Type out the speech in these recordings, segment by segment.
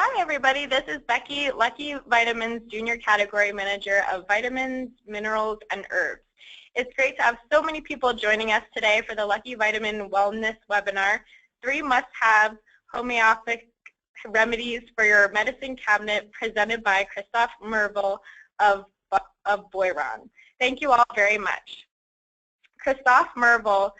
Hi everybody, this is Becky, Lucky Vitamins Junior Category Manager of Vitamins, Minerals, and Herbs. It's great to have so many people joining us today for the Lucky Vitamin Wellness Webinar, 3 must-have homeopathic remedies for your medicine cabinet, presented by Christophe Merville of Boiron. Thank you all very much. Christophe Merville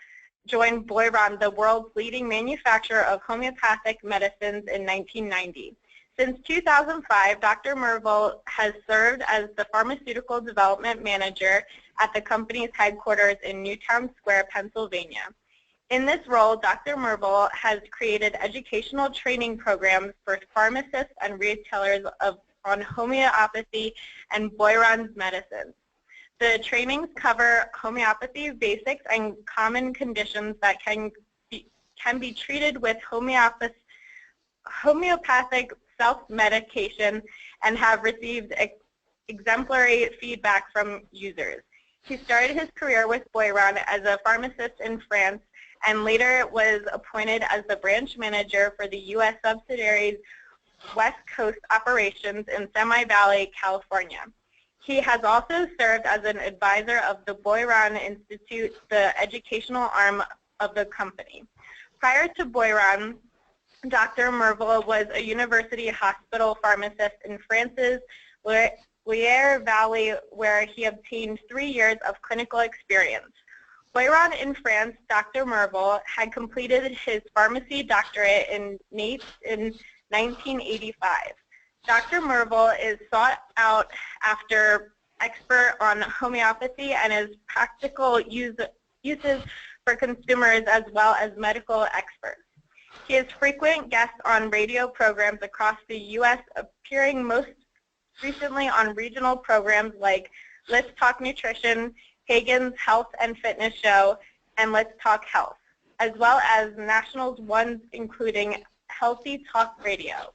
joined Boiron, the world's leading manufacturer of homeopathic medicines, in 1990. Since 2005, Dr. Merville has served as the Pharmaceutical Development Manager at the company's headquarters in Newtown Square, Pennsylvania. In this role, Dr. Merville has created educational training programs for pharmacists and retailers on homeopathy and Boiron's medicines. The trainings cover homeopathy basics and common conditions that can be treated with homeopathic self-medication and have received exemplary feedback from users. He started his career with Boiron as a pharmacist in France and later was appointed as the branch manager for the U.S. subsidiary's West Coast operations in Semi Valley, California. He has also served as an advisor of the Boiron Institute, the educational arm of the company. Prior to Boiron, Dr. Merville was a university hospital pharmacist in France's Loire Valley, where he obtained 3 years of clinical experience. Boiron in France, Dr. Merville had completed his pharmacy doctorate in Nantes in 1985. Dr. Merville is sought out after expert on homeopathy and his practical uses for consumers as well as medical experts. He is frequent guest on radio programs across the U.S., appearing most recently on regional programs like Let's Talk Nutrition, Hagen's Health and Fitness Show, and Let's Talk Health, as well as national ones including Healthy Talk Radio.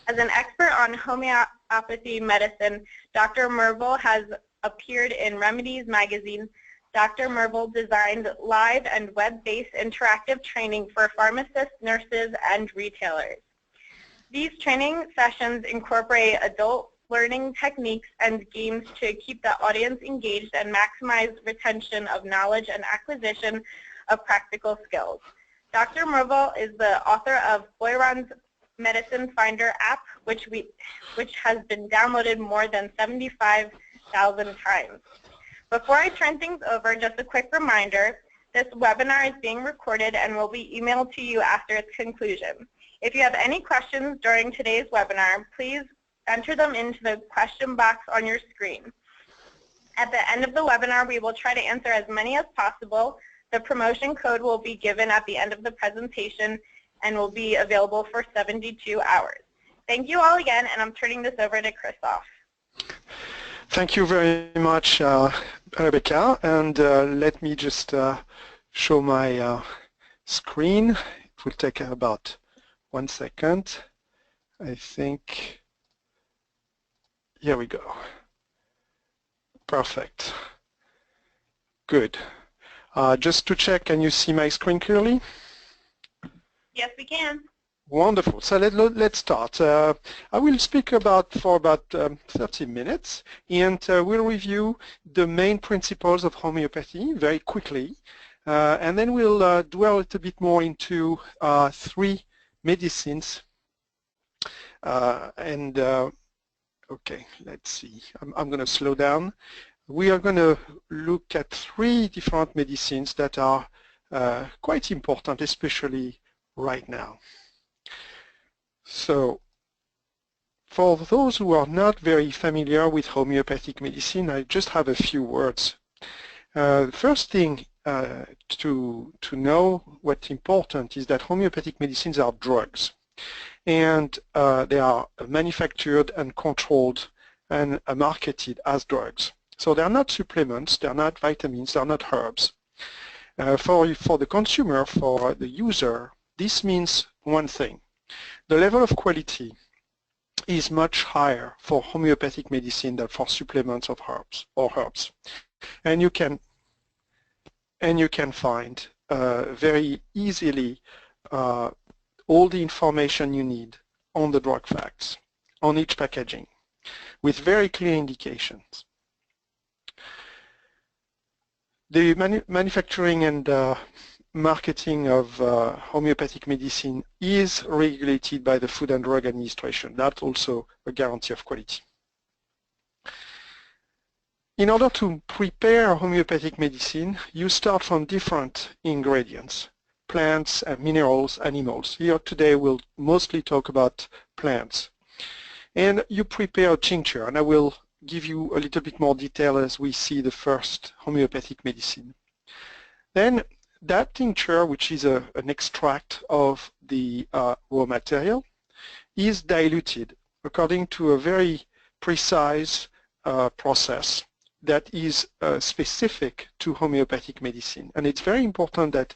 As an expert on homeopathy medicine, Dr. Merville has appeared in Remedies magazine. Dr. Merville designed live and web-based interactive training for pharmacists, nurses, and retailers. These training sessions incorporate adult learning techniques and games to keep the audience engaged and maximize retention of knowledge and acquisition of practical skills. Dr. Merville is the author of Boiron's Medicine Finder app, which has been downloaded more than 75,000 times. Before I turn things over, just a quick reminder, this webinar is being recorded and will be emailed to you after its conclusion. If you have any questions during today's webinar, please enter them into the question box on your screen. At the end of the webinar, we will try to answer as many as possible. The promotion code will be given at the end of the presentation and will be available for 72 hours. Thank you all again, and I'm turning this over to Christophe. Thank you very much, Rebecca, and let me just show my screen. It will take about 1 second. I think, here we go. Perfect. Good. Just to check, can you see my screen clearly? Yes, we can. Wonderful. So let's start. I will speak for about 30 minutes, and we'll review the main principles of homeopathy very quickly, and then we'll dwell a little bit more into 3 medicines. Okay, let's see. I'm going to slow down. We are going to look at 3 different medicines that are quite important, especially right now. So, for those who are not very familiar with homeopathic medicine, I just have a few words. The first thing to know what's important is that homeopathic medicines are drugs, and they are manufactured and controlled and marketed as drugs. So they're not supplements, they're not vitamins, they're not herbs. For the consumer, for the user, this means one thing. The level of quality is much higher for homeopathic medicine than for supplements of herbs. And you can find very easily all the information you need on the drug facts, on each packaging, with very clear indications. The manufacturing and marketing of homeopathic medicine is regulated by the Food and Drug Administration. That's also a guarantee of quality. In order to prepare homeopathic medicine, you start from different ingredients, plants, and minerals, animals. Here today we'll mostly talk about plants. And you prepare a tincture, and I will give you a little bit more detail as we see the first homeopathic medicine. Then that tincture, which is an extract of the raw material, is diluted according to a very precise process that is specific to homeopathic medicine. And it's very important that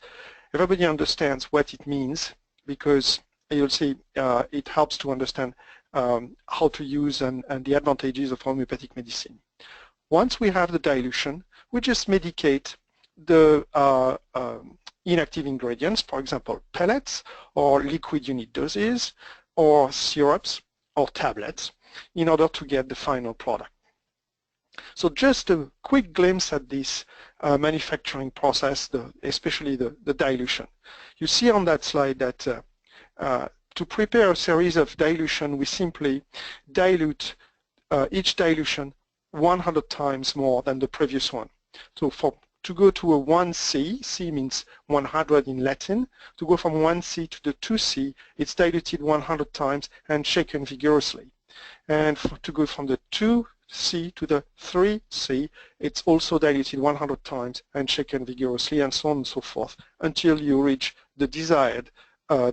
everybody understands what it means, because you'll see it helps to understand how to use and the advantages of homeopathic medicine. Once we have the dilution, we just medicate the inactive ingredients, for example, pellets or liquid unit doses or syrups or tablets, in order to get the final product. So just a quick glimpse at this manufacturing process, especially the dilution. You see on that slide that to prepare a series of dilution, we simply dilute each dilution 100 times more than the previous one. So to go to a 1C, C means 100 in Latin, to go from 1C to the 2C, it's diluted 100 times and shaken vigorously. And to go from the 2C to the 3C, it's also diluted 100 times and shaken vigorously, and so on and so forth, until you reach the desired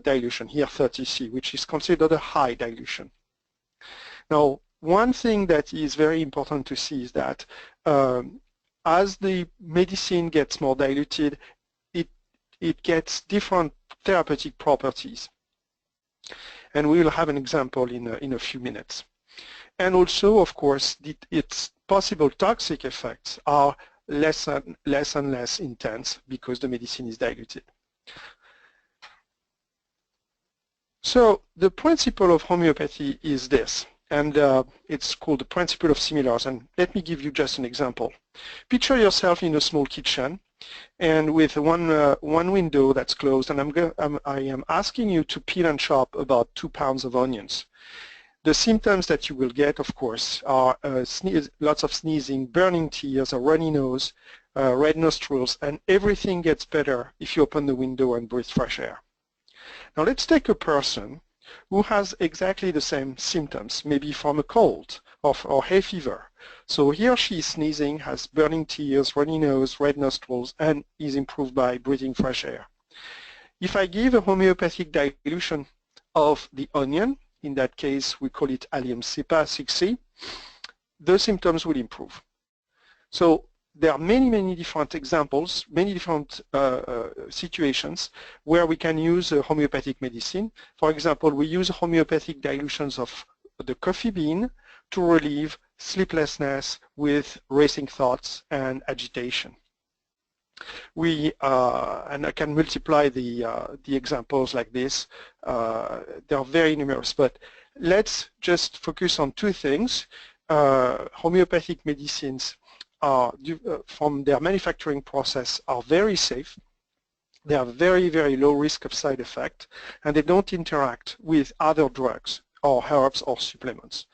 dilution, here 30C, which is considered a high dilution. Now, one thing that is very important to see is that as the medicine gets more diluted, it gets different therapeutic properties. And we will have an example in a few minutes. And also, of course, its possible toxic effects are less and less intense because the medicine is diluted. So the principle of homeopathy is this, and it's called the principle of similars. And let me give you just an example. Picture yourself in a small kitchen, and with one window that's closed, and I am asking you to peel and chop about 2 pounds of onions. The symptoms that you will get, of course, are lots of sneezing, burning tears, a runny nose, red nostrils, and everything gets better if you open the window and breathe fresh air. Now let's take a person who has exactly the same symptoms, maybe from a cold or hay fever. So he or she is sneezing, has burning tears, runny nose, red nostrils, and is improved by breathing fresh air. If I give a homeopathic dilution of the onion, in that case we call it Allium cepa 6C, the symptoms will improve. So there are many different examples, many different situations where we can use homeopathic medicine. For example, we use homeopathic dilutions of the coffee bean to relieve sleeplessness with racing thoughts and agitation. And I can multiply the examples like this. They are very numerous, but let's just focus on two things. Homeopathic medicines are, from their manufacturing process, are very safe. They have very low risk of side effect, and they don't interact with other drugs or herbs or supplements.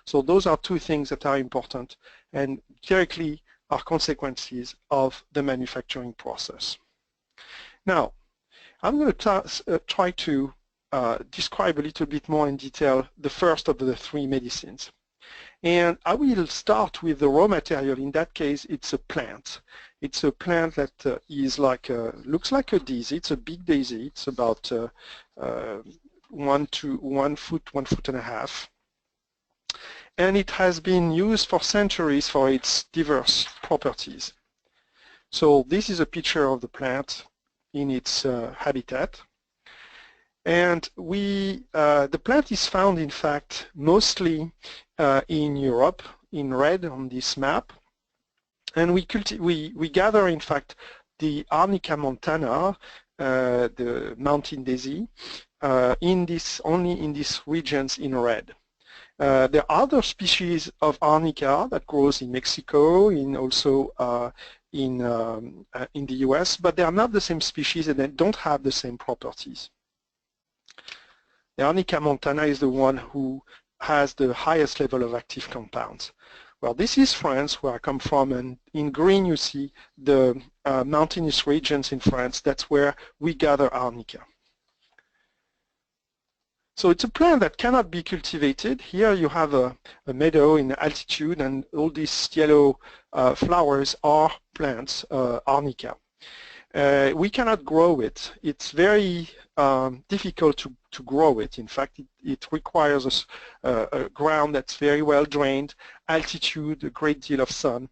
So those are two things that are important and directly are consequences of the manufacturing process. Now, I'm going to try to describe a little bit more in detail the first of the three medicines. And I will start with the raw material. In that case, it's a plant. It's a plant that is like looks like a daisy. It's a big daisy. It's about 1 to 1 foot, 1.5 feet. And it has been used for centuries for its diverse properties. So this is a picture of the plant in its habitat. And the plant is found, in fact, mostly in Europe, in red on this map. And we gather, in fact, the Arnica montana the mountain daisy, only in these regions in red. There are other species of Arnica that grows in Mexico, also in the US, but they are not the same species and they don't have the same properties. The Arnica montana is the one who has the highest level of active compounds. Well, this is France, where I come from, and in green you see the mountainous regions in France. That's where we gather Arnica. So it's a plant that cannot be cultivated. Here you have a meadow in altitude, and all these yellow flowers are plants, Arnica. We cannot grow it. It's very difficult to grow it. In fact, it requires a ground that's very well drained, altitude, a great deal of sun,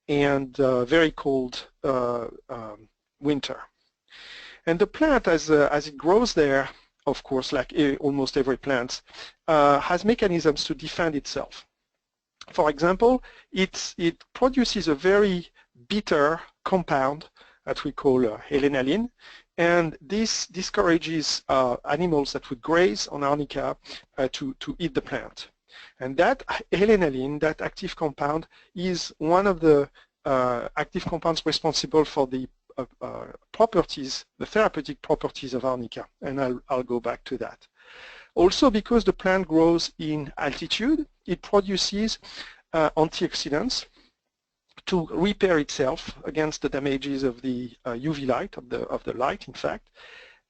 and very cold winter. And the plant, as it grows there, of course, like almost every plant, has mechanisms to defend itself. For example, it produces a very bitter compound that we call helena, and this discourages animals that would graze on Arnica to eat the plant. And that helena, that active compound, is one of the active compounds responsible for the properties, the therapeutic properties of Arnica, and I'll go back to that. Also, because the plant grows in altitude, it produces antioxidants to repair itself against the damages of the UV light, of the light, in fact.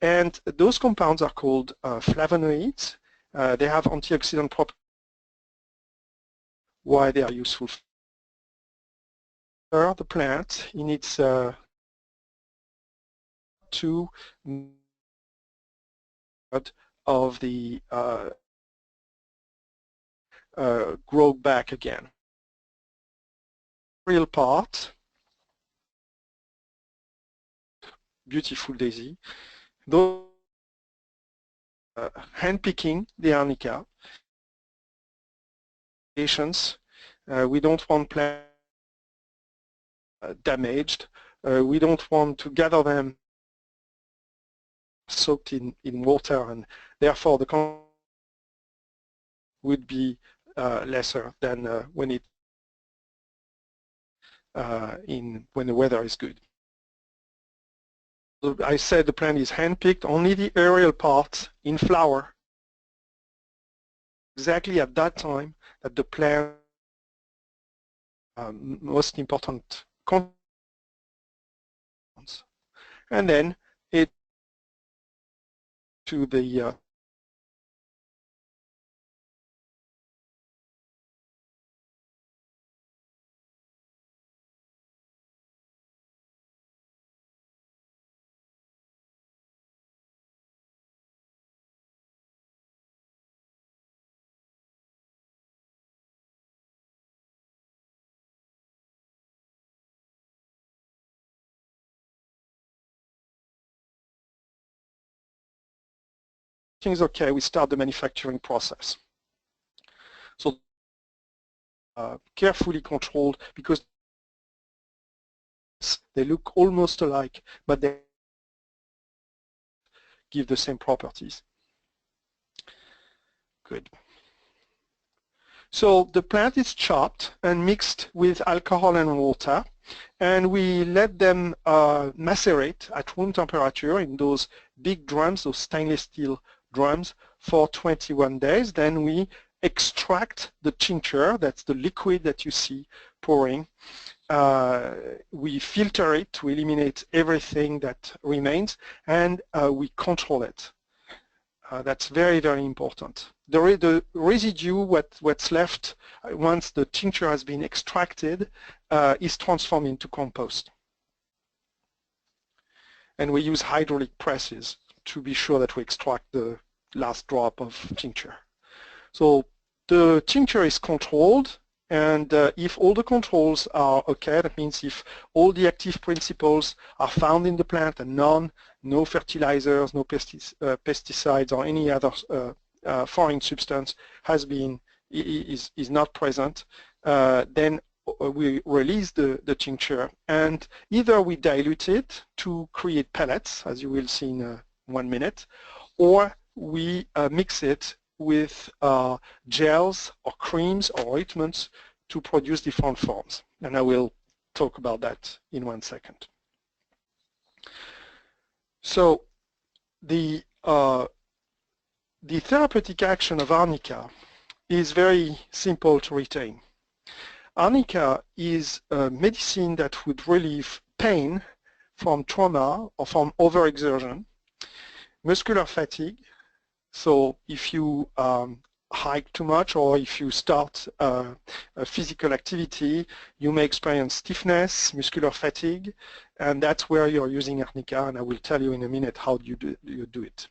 And those compounds are called flavonoids. They have antioxidant properties. Why they are useful? The plant in its to of the grow back again. Real part, beautiful daisy. Those hand-picking the Arnica. We don't want plants damaged. We don't want to gather them soaked in water, and therefore the content would be lesser than when the weather is good. So I said the plant is hand-picked. Only the aerial parts in flower, exactly at that time that the plant most important compounds, and then it to the everything's okay, we start the manufacturing process. So carefully controlled, because they look almost alike, but they give the same properties. Good. So the plant is chopped and mixed with alcohol and water, and we let them macerate at room temperature in those big drums, those stainless steel drums, for 21 days. Then we extract the tincture, that's the liquid that you see pouring. We filter it to eliminate everything that remains, and we control it. That's very, very important. The residue, what's left once the tincture has been extracted, is transformed into compost. And we use hydraulic presses to be sure that we extract the last drop of tincture. So the tincture is controlled, and if all the controls are okay, that means if all the active principles are found in the plant and no fertilizers, no pesticides or any other foreign substance is not present, then we release the tincture, and either we dilute it to create pellets, as you will see in 1 minute, or we mix it with gels or creams or ointments to produce different forms. And I will talk about that in 1 second. So the therapeutic action of Arnica is very simple to retain. Arnica is a medicine that would relieve pain from trauma or from overexertion, muscular fatigue. So if you hike too much or if you start a physical activity, you may experience stiffness, muscular fatigue, and that's where you're using Arnica, and I will tell you in a minute how you do it.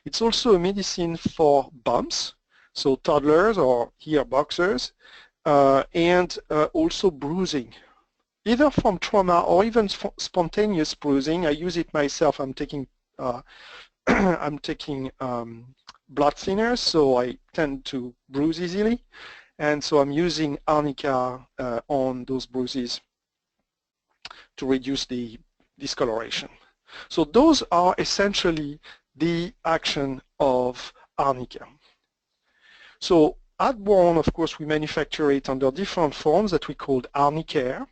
It's also a medicine for bumps, so toddlers or here boxers, and also bruising, either from trauma or even spontaneous bruising. I use it myself. I'm taking blood thinners, so I tend to bruise easily, and so I'm using Arnica on those bruises to reduce the discoloration. So those are essentially the action of Arnica. So at Boiron, of course, we manufacture it under different forms that we call Arnicare.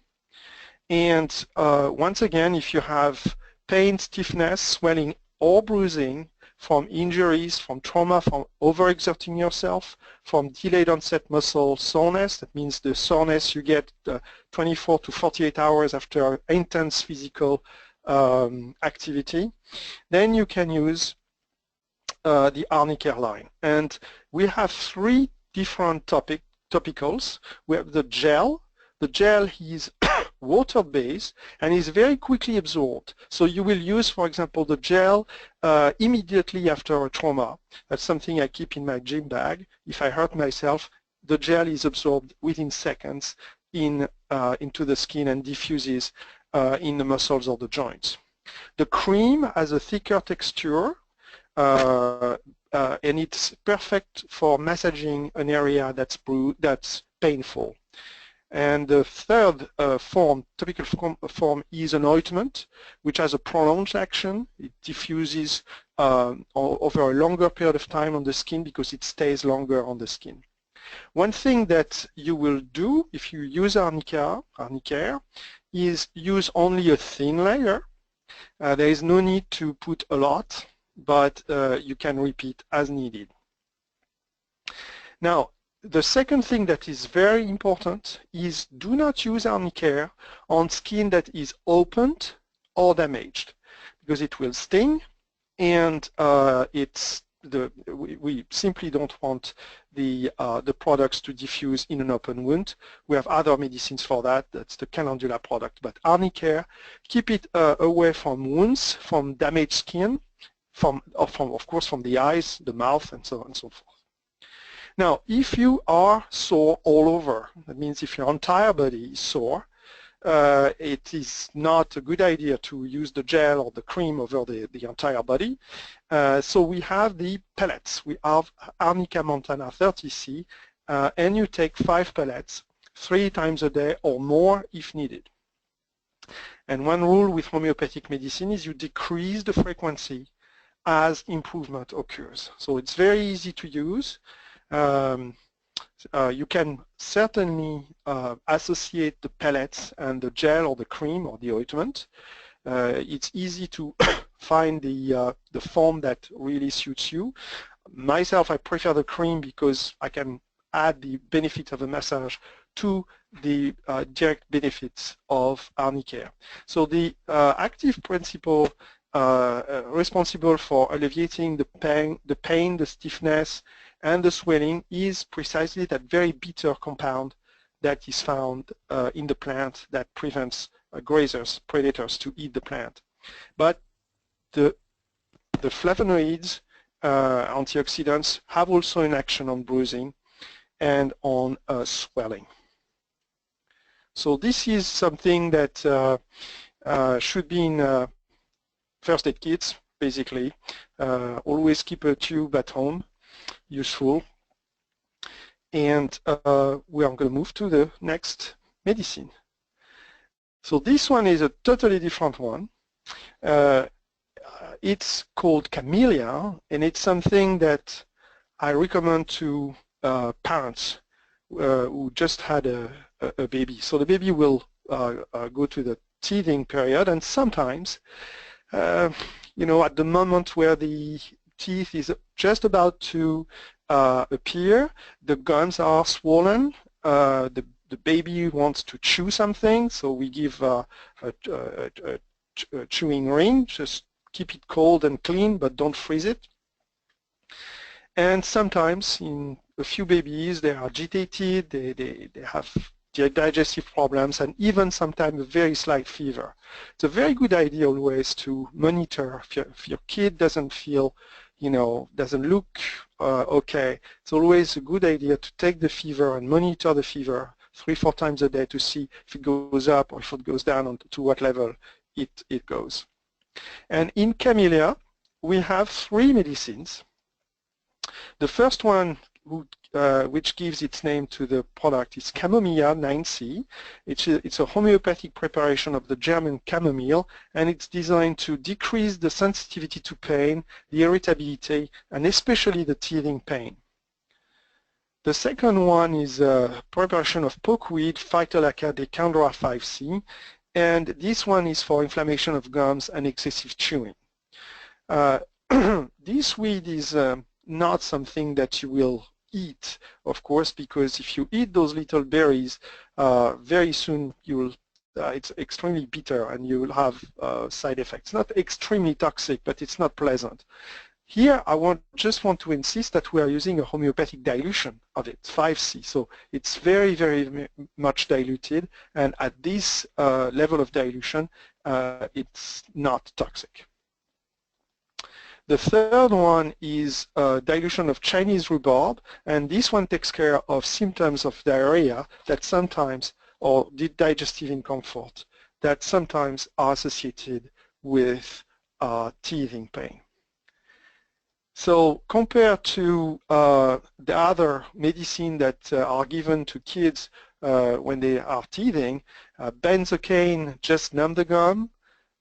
And once again, if you have pain, stiffness, swelling, or bruising from injuries, from trauma, from overexerting yourself, from delayed onset muscle soreness, that means the soreness you get 24 to 48 hours after intense physical activity, then you can use the Arnicare line. And we have 3 different topicals. We have the gel. The gel is water-based and is very quickly absorbed. So you will use, for example, the gel immediately after a trauma. That's something I keep in my gym bag. If I hurt myself, the gel is absorbed within seconds into the skin and diffuses in the muscles or the joints. The cream has a thicker texture, and it's perfect for massaging an area that's painful. And the third topical form is an ointment, which has a prolonged action. It diffuses over a longer period of time on the skin because it stays longer on the skin. One thing that you will do if you use Arnicare is use only a thin layer. There is no need to put a lot, but you can repeat as needed. Now, the second thing that is very important is do not use Arnicare on skin that is opened or damaged, because it will sting, and we simply don't want the products to diffuse in an open wound. We have other medicines for that. That's the Calendula product. But Arnicare, keep it away from wounds, from damaged skin, of course from the eyes, the mouth, and so on and so forth. Now, if you are sore all over, that means if your entire body is sore, it is not a good idea to use the gel or the cream over the entire body. So we have the pellets. We have Arnica Montana 30C, and you take 5 pellets 3 times a day or more if needed. And one rule with homeopathic medicine is you decrease the frequency as improvement occurs. So it's very easy to use. You can certainly associate the pellets and the gel or the cream or the ointment. It's easy to find the form that really suits you. Myself, I prefer the cream because I can add the benefit of a massage to the direct benefits of Arnicare. So the active principle responsible for alleviating the pain, the stiffness, and the swelling is precisely that very bitter compound that is found in the plant that prevents grazers, predators to eat the plant. But the flavonoids, antioxidants, have also an action on bruising and on swelling. So this is something that should be in first aid kits, basically. Always keep a tube at home, useful. And we are going to move to the next medicine. So this one is a totally different one. It's called Camellia, and it's something that I recommend to parents who just had a baby. So the baby will go to the teething period, and sometimes, you know, at the moment where the teeth is just about to appear, the gums are swollen, the baby wants to chew something, so we give a chewing ring, just keep it cold and clean, but don't freeze it. And sometimes in a few babies, they are agitated, they have digestive problems, and even sometimes a very slight fever. It's a very good idea always to monitor if your kid doesn't feel, you know, doesn't look okay. It's always a good idea to take the fever and monitor the fever 3-4 times a day to see if it goes up or if it goes down to what level it goes. And in Camellia, we have 3 medicines. The first one, which gives its name to the product, is Chamomile 9C. It's a homeopathic preparation of the German chamomile, and it's designed to decrease the sensitivity to pain, the irritability, and especially the teething pain. The second one is a preparation of Pokeweed, Phytolacca decandra 5C, and this one is for inflammation of gums and excessive chewing. This weed is not something that you will eat, of course, because if you eat those little berries, very soon you will, it's extremely bitter and you will have side effects. Not extremely toxic, but it's not pleasant. Here, I just want to insist that we are using a homeopathic dilution of it, 5C. So it's very, very much diluted, and at this level of dilution, it's not toxic. The third one is dilution of Chinese rhubarb, and this one takes care of symptoms of diarrhea that sometimes, or digestive discomfort, that sometimes are associated with teething pain. So compared to the other medicine that are given to kids when they are teething, benzocaine just numb the gum,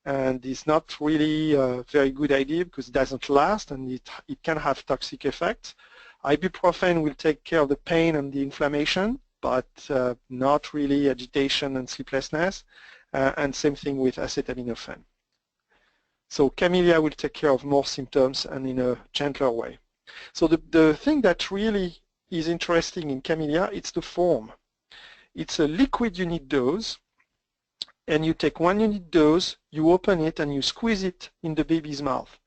and it's not really a very good idea because it doesn't last and it can have toxic effects. Ibuprofen will take care of the pain and the inflammation, but not really agitation and sleeplessness, and same thing with acetaminophen. So Camellia will take care of more symptoms and in a gentler way. So the thing that really is interesting in Camellia, it's the form. It's a liquid unit dose, and you take 1 unit dose, you open it, and you squeeze it in the baby's mouth.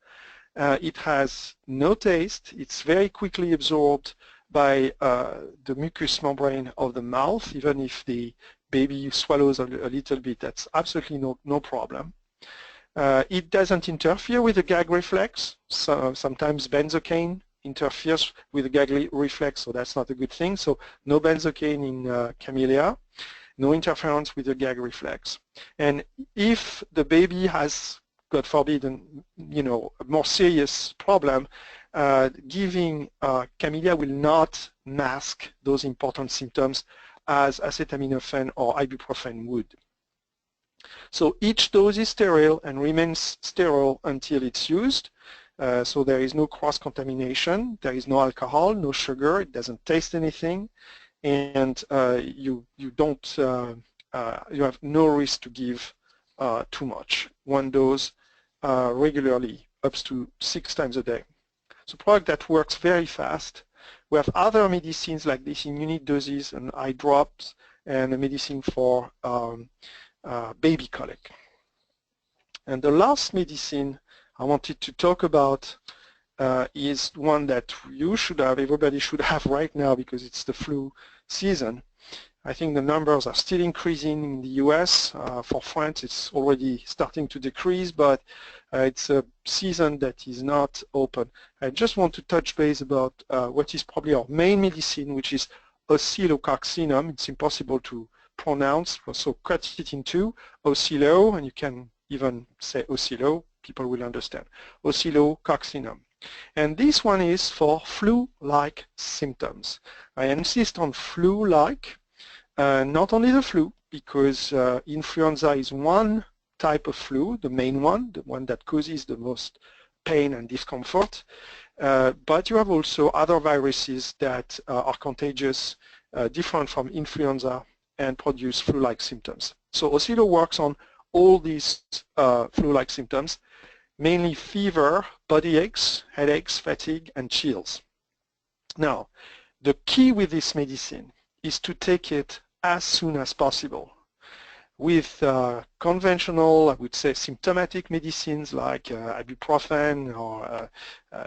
It has no taste. It's very quickly absorbed by the mucous membrane of the mouth, even if the baby swallows a little bit. That's absolutely no problem. It doesn't interfere with the gag reflex. So sometimes benzocaine interferes with the gag reflex, so that's not a good thing. So no benzocaine in Camellia, no interference with the gag reflex. And if the baby has, God forbid, a more serious problem, giving Camellia will not mask those important symptoms as acetaminophen or ibuprofen would. So each dose is sterile and remains sterile until it's used. So there is no cross-contamination, there is no alcohol, no sugar, it doesn't taste anything, and you have no risk to give too much. 1 dose regularly, up to 6 times a day. It's a product that works very fast. We have other medicines like this in unit doses and eye drops and a medicine for baby colic. And the last medicine I wanted to talk about is one that you should have, everybody should have right now because it's the flu season. I think the numbers are still increasing in the US. For France it's already starting to decrease, but it's a season that is not open. I just want to touch base about what is probably our main medicine, which is Oscillococcinum. It's impossible to pronounce, so cut it in 2, Oscillo, and you can even say Oscillo, people will understand. Oscillococcinum. And this one is for flu-like symptoms. I insist on flu-like, not only the flu, because influenza is one type of flu, the main one, the one that causes the most pain and discomfort. But you have also other viruses that are contagious, different from influenza, and produce flu-like symptoms. So Oscillo works on all these flu-like symptoms, mainly fever, body aches, headaches, fatigue, and chills. Now, the key with this medicine is to take it as soon as possible. With conventional, I would say, symptomatic medicines like ibuprofen or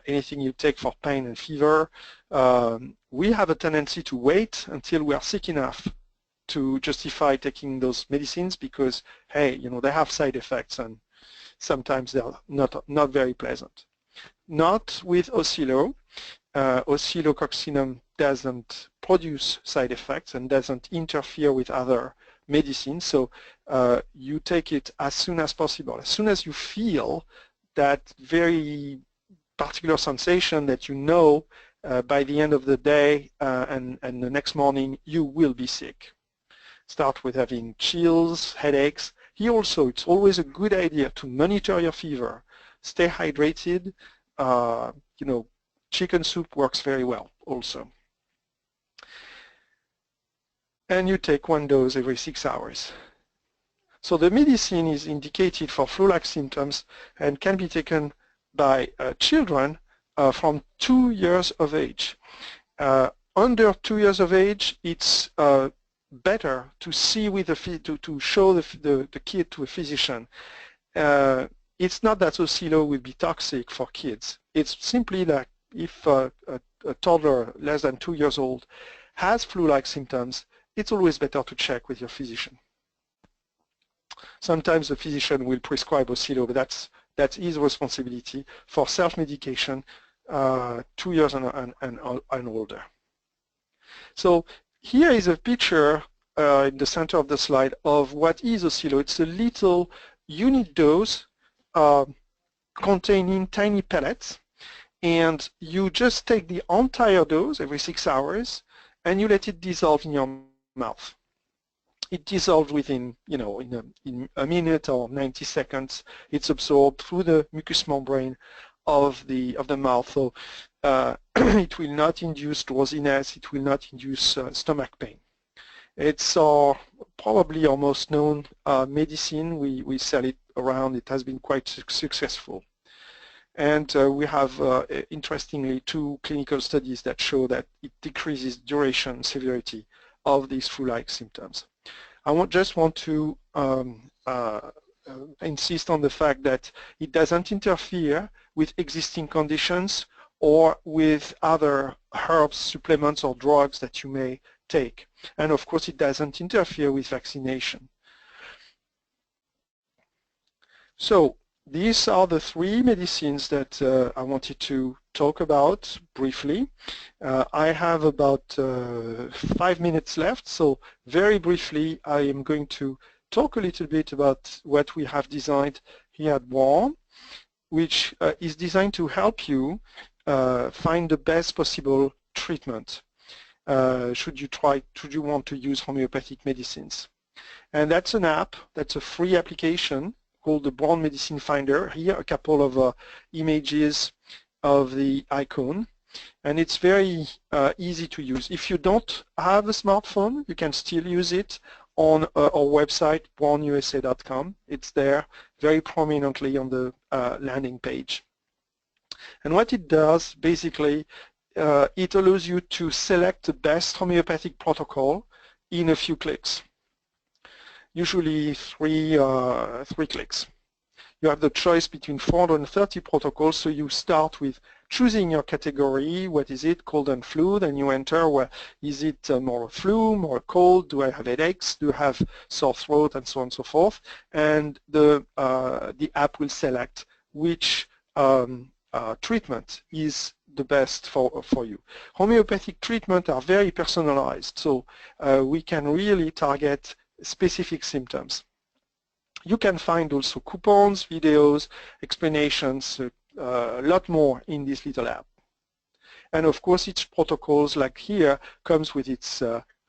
anything you take for pain and fever, we have a tendency to wait until we are sick enough to justify taking those medicines because, hey, you know, they have side effects and sometimes they are not very pleasant. Not with Oscillo. Oscillococcinum doesn't produce side effects and doesn't interfere with other medicine, so you take it as soon as possible. As soon as you feel that very particular sensation that you know by the end of the day and the next morning you will be sick. Start with having chills, headaches. Here also it's always a good idea to monitor your fever, stay hydrated. You know, chicken soup works very well also. And you take one dose every 6 hours. So the medicine is indicated for flu-like symptoms and can be taken by children from 2 years of age. Under 2 years of age, it's better to see with to show the kid to a physician. It's not that Oscillo will be toxic for kids. It's simply that if a toddler less than 2 years old has flu-like symptoms, it's always better to check with your physician. Sometimes the physician will prescribe Oscillo, but that's his responsibility for self-medication 2 years and older. So here is a picture in the center of the slide of what is Oscillo. It's a little unit dose containing tiny pellets, and you just take the entire dose every 6 hours and you let it dissolve in your mouth. It dissolves within, you know, in a minute or 90 seconds. It's absorbed through the mucous membrane of the mouth. So it will not induce drowsiness. It will not induce stomach pain. It's probably our most known medicine. We sell it around. It has been quite successful. And we have, interestingly, 2 clinical studies that show that it decreases duration and severity of these flu-like symptoms. I just want to insist on the fact that it doesn't interfere with existing conditions or with other herbs, supplements, or drugs that you may take. And of course, it doesn't interfere with vaccination. So these are the 3 medicines that I wanted to talk about briefly. I have about 5 minutes left, so very briefly I am going to talk a little bit about what we have designed here at Boiron, which is designed to help you find the best possible treatment should you want to use homeopathic medicines. And that's an app, that's a free application called the Boiron Medicine Finder. Here a couple of images of the icon, and it's very easy to use. If you don't have a smartphone, you can still use it on our website, boironusa.com. It's there very prominently on the landing page. And what it does, basically, it allows you to select the best homeopathic protocol in a few clicks. Usually three clicks. You have the choice between 430 protocols, so you start with choosing your category. What is it? Cold and flu. Then you enter, well, is it more a flu, more a cold? Do I have headaches? Do I have sore throat? And so on and so forth. And the app will select which treatment is the best for you. Homeopathic treatments are very personalized, so we can really target specific symptoms. You can find also coupons, videos, explanations, a lot more in this little app. And of course, each protocols, like here, comes with its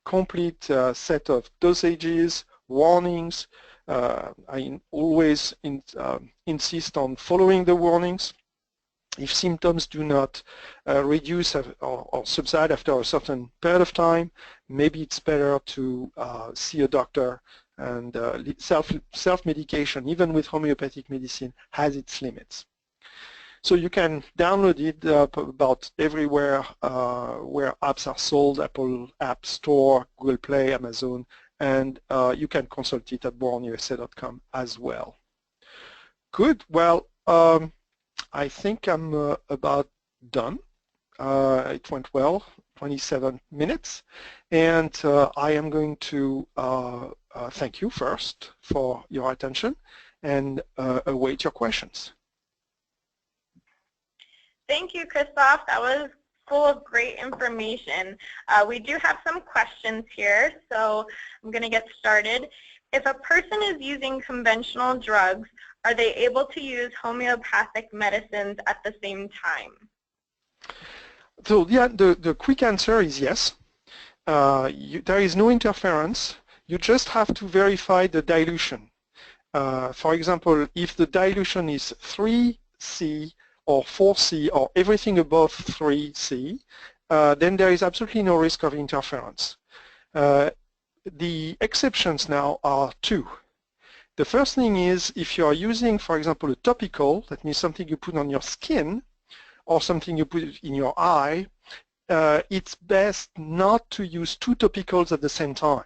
complete set of dosages, warnings. I always insist on following the warnings. If symptoms do not reduce or subside after a certain period of time, maybe it's better to see a doctor, and self-medication, even with homeopathic medicine, has its limits. So you can download it about everywhere where apps are sold, Apple App Store, Google Play, Amazon, and you can consult it at boironusa.com as well. Good. Well, I think I'm about done. It went well, 27 minutes, and I am going to thank you first for your attention and await your questions. Thank you, Christophe. That was full of great information. We do have some questions here, so I'm going to get started. If a person is using conventional drugs, are they able to use homeopathic medicines at the same time? So yeah, the quick answer is yes. There is no interference. You just have to verify the dilution. For example, if the dilution is 3C or 4C or everything above 3C, then there is absolutely no risk of interference. The exceptions now are two. The first thing is if you are using, for example, a topical, that means something you put on your skin or something you put in your eye, it's best not to use two topicals at the same time,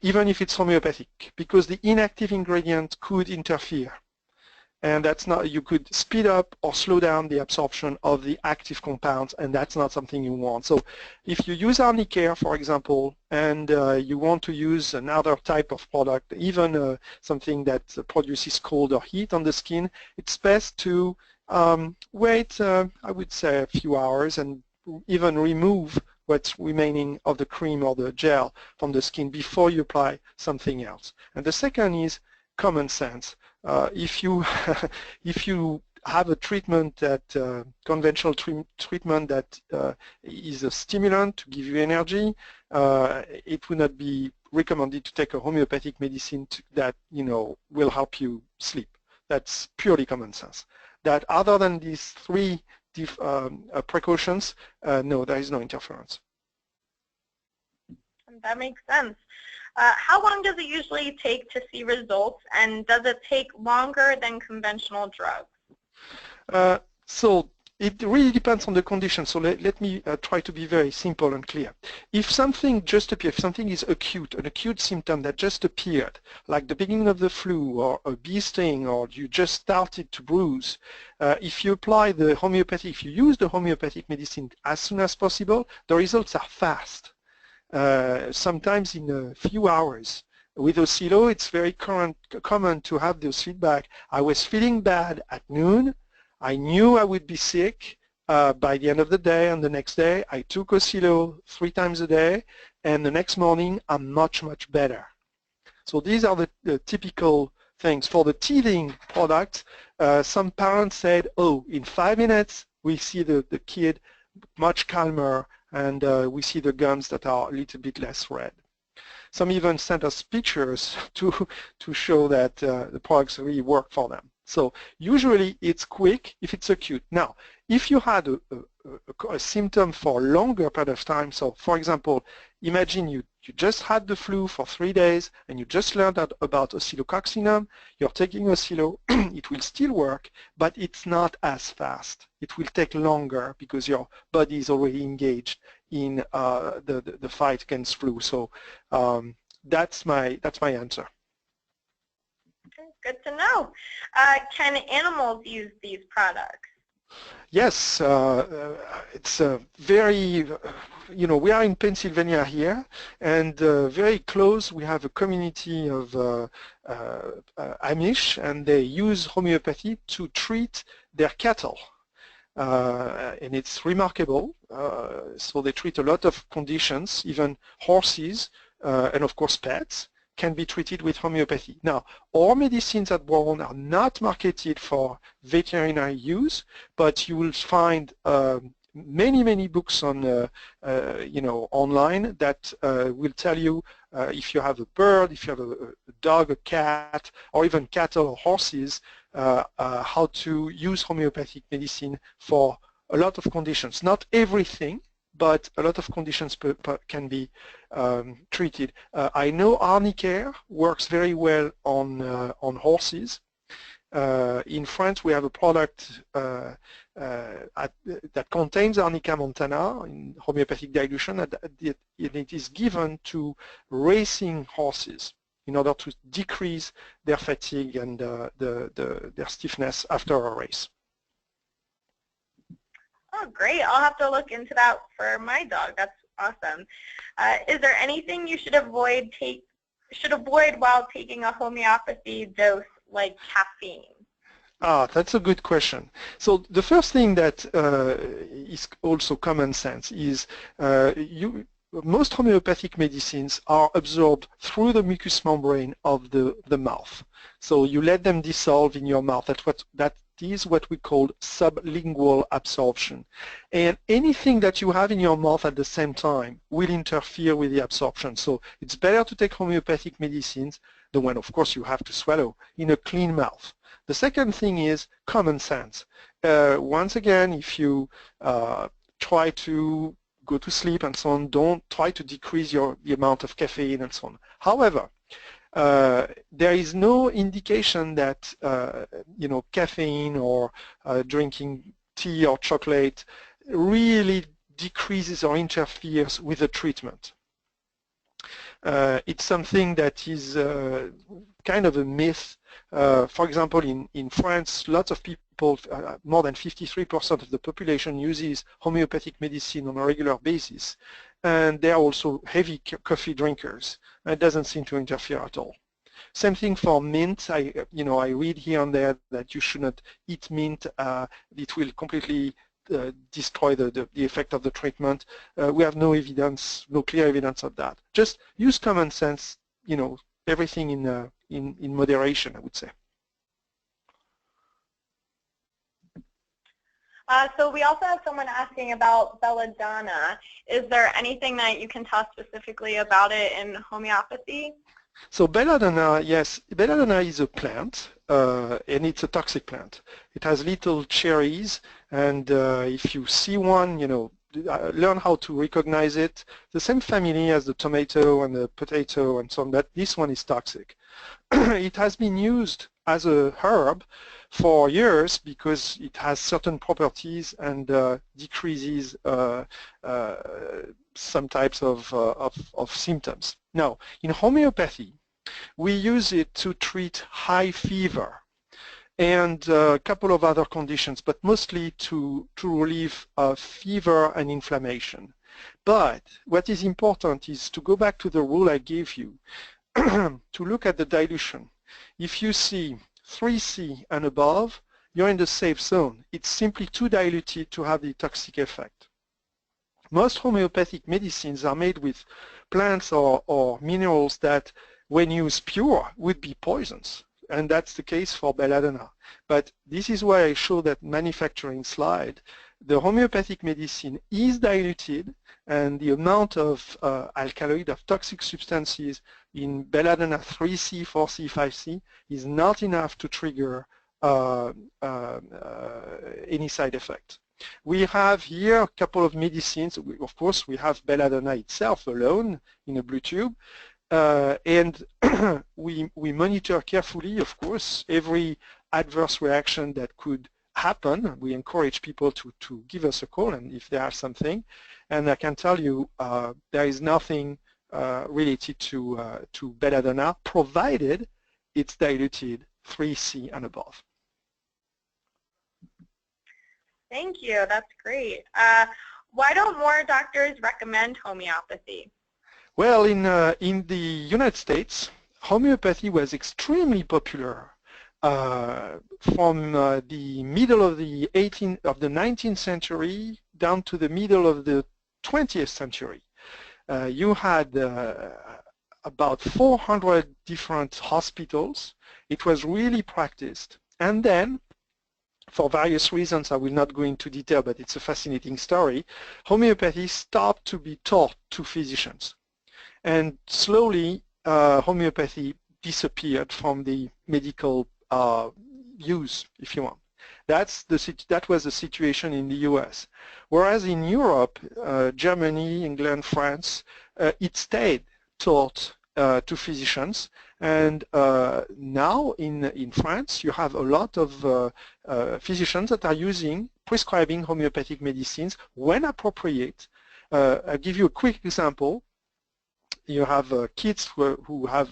even if it's homeopathic, because the inactive ingredient could interfere. And that's not, you could speed up or slow down the absorption of the active compounds, and that's not something you want. So if you use Arnicare, for example, and you want to use another type of product, even something that produces cold or heat on the skin, it's best to wait, I would say, a few hours and even remove what's remaining of the cream or the gel from the skin before you apply something else. And the second is common sense. If you have a treatment that conventional treatment that is a stimulant to give you energy, it would not be recommended to take a homeopathic medicine that will help you sleep. That's purely common sense. That other than these three precautions, no, there is no interference. That makes sense. How long does it usually take to see results, and does it take longer than conventional drugs? So it really depends on the condition. So let me try to be very simple and clear. If something just appears, if something is acute, an acute symptom that just appeared, like the beginning of the flu or a bee sting, or you just started to bruise, if you apply the homeopathic, if you use the homeopathic medicine as soon as possible, the results are fast. Sometimes in a few hours. With Oscillo, it's very common to have those feedback. I was feeling bad at noon. I knew I would be sick by the end of the day, and the next day I took Oscillo 3 times a day, and the next morning I'm much, much better. So these are the typical things. For the teething product, some parents said, oh, in 5 minutes we see the kid much calmer, and we see the gums that are a little bit less red. Some even sent us pictures to show that the products really work for them. So usually it's quick if it's acute. Now, if you had a symptom for a longer period of time, so for example, imagine you just had the flu for 3 days and you just learned about Oscillococcinum, you're taking Oscillo, it will still work, but it's not as fast. It will take longer because your body is already engaged in the fight against flu. So that's my answer. Good to know. Can animals use these products? Yes, it's very, we are in Pennsylvania here, and very close we have a community of Amish, and they use homeopathy to treat their cattle. And it's remarkable. So they treat a lot of conditions, even horses, and of course pets can be treated with homeopathy. Now, our medicines at Boiron are not marketed for veterinary use, but you will find many books on online that will tell you if you have a bird, if you have a dog, a cat, or even cattle or horses, how to use homeopathic medicine for a lot of conditions. Not everything, but a lot of conditions can be treated. I know Arnicare works very well on horses. In France, we have a product that contains Arnica montana in homeopathic dilution, and it is given to racing horses in order to decrease their fatigue and their stiffness after a race. Oh, great. I'll have to look into that for my dog. That's awesome. Is there anything you should avoid while taking a homeopathy dose like caffeine? That's a good question. So the first thing that is also common sense is most homeopathic medicines are absorbed through the mucous membrane of the mouth. So you let them dissolve in your mouth. That is what we call sublingual absorption. And anything that you have in your mouth at the same time will interfere with the absorption. So it's better to take homeopathic medicines, the one of course you have to swallow, in a clean mouth. The second thing is common sense. Once again, if you try to go to sleep and so on, don't try to decrease the amount of caffeine and so on. However, there is no indication that caffeine or drinking tea or chocolate really decreases or interferes with the treatment. It's something that is kind of a myth. For example, in France, lots of people, more than 53% of the population uses homeopathic medicine on a regular basis, and they are also heavy coffee drinkers. It doesn't seem to interfere at all. Same thing for mint. I read here and there that you should not eat mint. It will completely destroy the effect of the treatment. We have no evidence, no clear evidence of that. Just use common sense. Everything in moderation, I would say. So we also have someone asking about Belladonna. Is there anything that you can tell specifically about it in homeopathy? So Belladonna, yes, Belladonna is a plant, and it's a toxic plant. It has little cherries, and if you see one, learn how to recognize it. The same family as the tomato and the potato and so on, but this one is toxic. It has been used as a herb for years because it has certain properties and decreases some types of symptoms. Now, in homeopathy, we use it to treat high fever and a couple of other conditions, but mostly to relieve fever and inflammation. But what is important is to go back to the rule I gave you, to look at the dilution. If you see 3C and above, you're in the safe zone. It's simply too diluted to have the toxic effect. Most homeopathic medicines are made with plants or minerals that, when used pure, would be poisons. And that's the case for Belladonna. But this is why I show that manufacturing slide. The homeopathic medicine is diluted, and the amount of alkaloid, of toxic substances in Belladonna 3C, 4C, 5C is not enough to trigger any side effect. We have here a couple of medicines. Of course, we have Belladonna itself alone in a blue tube. And we monitor carefully, of course, every adverse reaction that could happen. We encourage people to give us a call, and if there are something. And I can tell you there is nothing related to Belladonna, provided it's diluted 3C and above. Thank you. That's great. Why don't more doctors recommend homeopathy? Well, in the United States, homeopathy was extremely popular from the middle of the 19th century down to the middle of the 20th century. You had about 400 different hospitals. It was really practiced. And then, for various reasons, I will not go into detail, but it's a fascinating story, homeopathy stopped to be taught to physicians. and slowly homeopathy disappeared from the medical use, if you want. That was the situation in the US. Whereas in Europe, Germany, England, France, it stayed taught to physicians. And now in France, you have a lot of physicians that are prescribing homeopathic medicines when appropriate. I'll give you a quick example. You have kids who have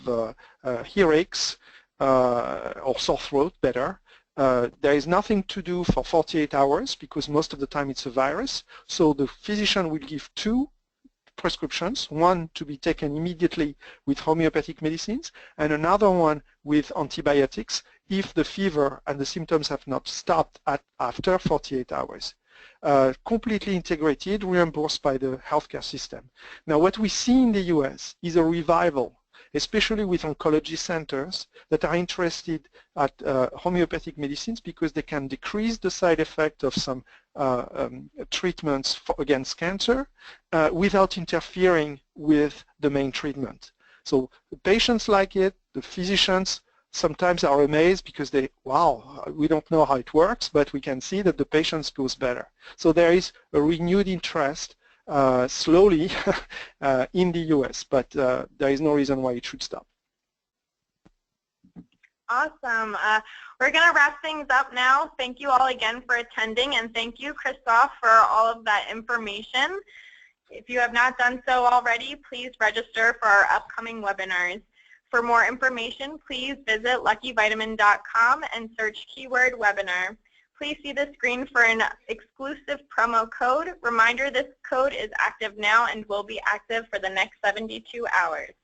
earaches or sore throat, better. There is nothing to do for 48 hours because most of the time it's a virus. So the physician will give 2 prescriptions, one to be taken immediately with homeopathic medicines and another one with antibiotics if the fever and the symptoms have not stopped after 48 hours. Completely integrated, reimbursed by the healthcare system. Now what we see in the US is a revival, especially with oncology centers that are interested at homeopathic medicines because they can decrease the side effect of some treatments against cancer without interfering with the main treatment. So the patients like it, the physicians sometimes are amazed because wow, we don't know how it works, but we can see that the patients goes better. So there is a renewed interest slowly in the US, but there is no reason why it should stop. Awesome. We're going to wrap things up now. Thank you all again for attending, and thank you, Christophe, for all of that information. If you have not done so already, please register for our upcoming webinars. For more information, please visit LuckyVitamin.com and search keyword webinar. Please see the screen for an exclusive promo code. Reminder, this code is active now and will be active for the next 72 hours.